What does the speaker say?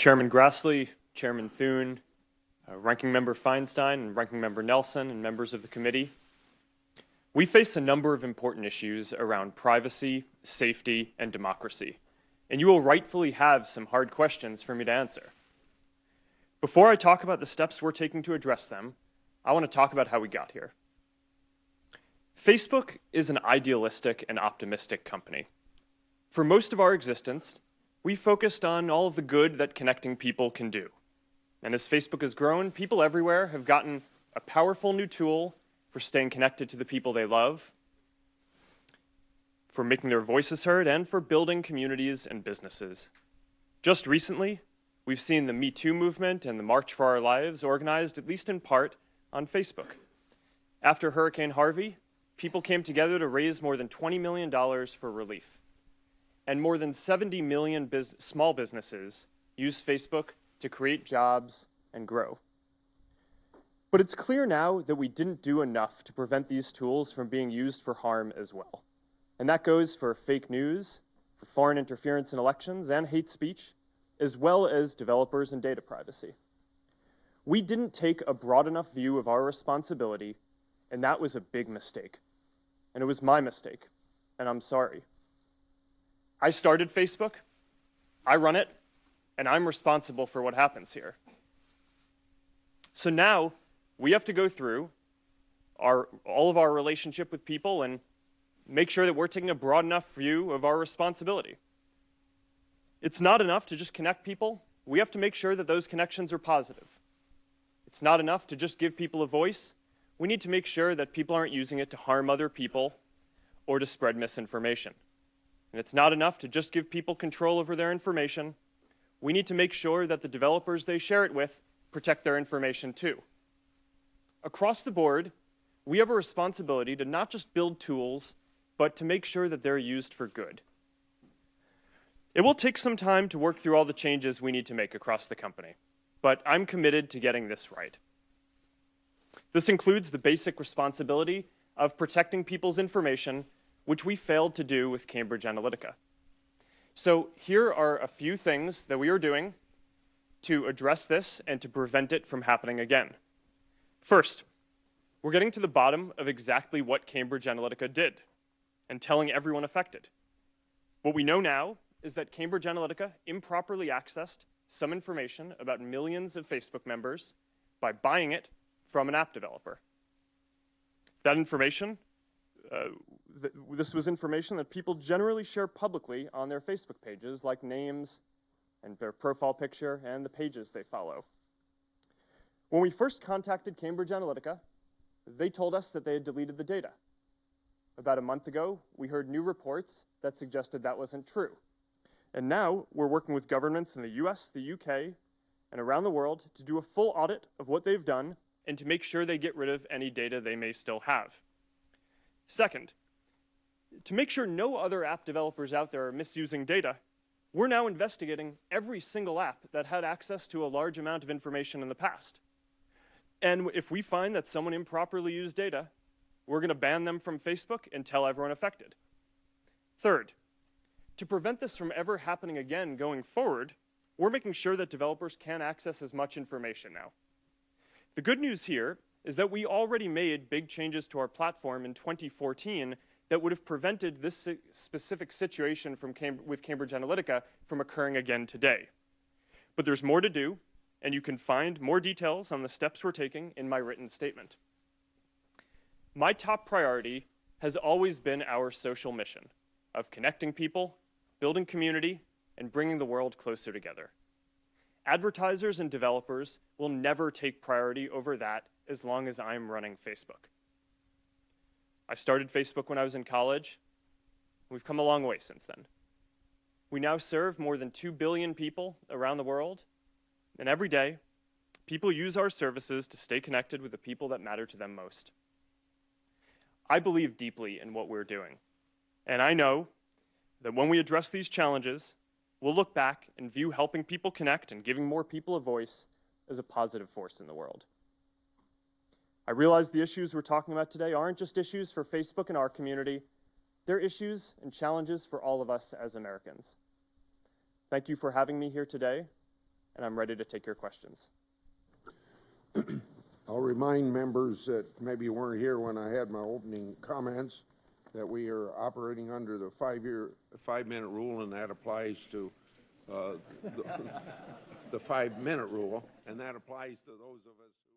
Chairman Grassley, Chairman Thune, Ranking Member Feinstein, and Ranking Member Nelson, and members of the committee. We face a number of important issues around privacy, safety, and democracy, and you will rightfully have some hard questions for me to answer. Before I talk about the steps we're taking to address them, I want to talk about how we got here. Facebook is an idealistic and optimistic company. For most of our existence, we focused on all of the good that connecting people can do. And as Facebook has grown, people everywhere have gotten a powerful new tool for staying connected to the people they love, for making their voices heard, and for building communities and businesses. Just recently, we've seen the Me Too movement and the March for Our Lives organized, at least in part, on Facebook. After Hurricane Harvey, people came together to raise more than $20 million for relief. And more than 70 million small businesses use Facebook to create jobs and grow. But it's clear now that we didn't do enough to prevent these tools from being used for harm as well. And that goes for fake news, for foreign interference in elections, and hate speech, as well as developers and data privacy. We didn't take a broad enough view of our responsibility, and that was a big mistake. And it was my mistake, and I'm sorry. I started Facebook, I run it, and I'm responsible for what happens here. So now, we have to go through all of our relationship with people and make sure that we're taking a broad enough view of our responsibility. It's not enough to just connect people. We have to make sure that those connections are positive. It's not enough to just give people a voice. We need to make sure that people aren't using it to harm other people or to spread misinformation. And it's not enough to just give people control over their information. We need to make sure that the developers they share it with protect their information too. Across the board, we have a responsibility to not just build tools, but to make sure that they're used for good. It will take some time to work through all the changes we need to make across the company, but I'm committed to getting this right. This includes the basic responsibility of protecting people's information, which we failed to do with Cambridge Analytica. So here are a few things that we are doing to address this and to prevent it from happening again. First, we're getting to the bottom of exactly what Cambridge Analytica did and telling everyone affected. What we know now is that Cambridge Analytica improperly accessed some information about millions of Facebook members by buying it from an app developer. That information, this was information that people generally share publicly on their Facebook pages, like names and their profile picture and the pages they follow. When we first contacted Cambridge Analytica, they told us that they had deleted the data. About a month ago, we heard new reports that suggested that wasn't true. And now we're working with governments in the US, the UK, and around the world to do a full audit of what they've done and to make sure they get rid of any data they may still have. Second, to make sure no other app developers out there are misusing data, we're now investigating every single app that had access to a large amount of information in the past. And if we find that someone improperly used data, we're going to ban them from Facebook and tell everyone affected. Third, to prevent this from ever happening again going forward, we're making sure that developers can access as much information now. The good news here is that we already made big changes to our platform in 2014 that would have prevented this specific situation with Cambridge Analytica from occurring again today. But there's more to do, and you can find more details on the steps we're taking in my written statement. My top priority has always been our social mission of connecting people, building community, and bringing the world closer together. Advertisers and developers will never take priority over that as long as I'm running Facebook. I started Facebook when I was in college. We've come a long way since then. We now serve more than 2 billion people around the world, and every day, people use our services to stay connected with the people that matter to them most. I believe deeply in what we're doing, and I know that when we address these challenges, we'll look back and view helping people connect and giving more people a voice as a positive force in the world. I realize the issues we're talking about today aren't just issues for Facebook and our community. They're issues and challenges for all of us as Americans. Thank you for having me here today, and I'm ready to take your questions. I'll remind members that maybe weren't here when I had my opening comments that we are operating under the 5-minute rule, and that applies to the 5-minute rule, and that applies to those of us who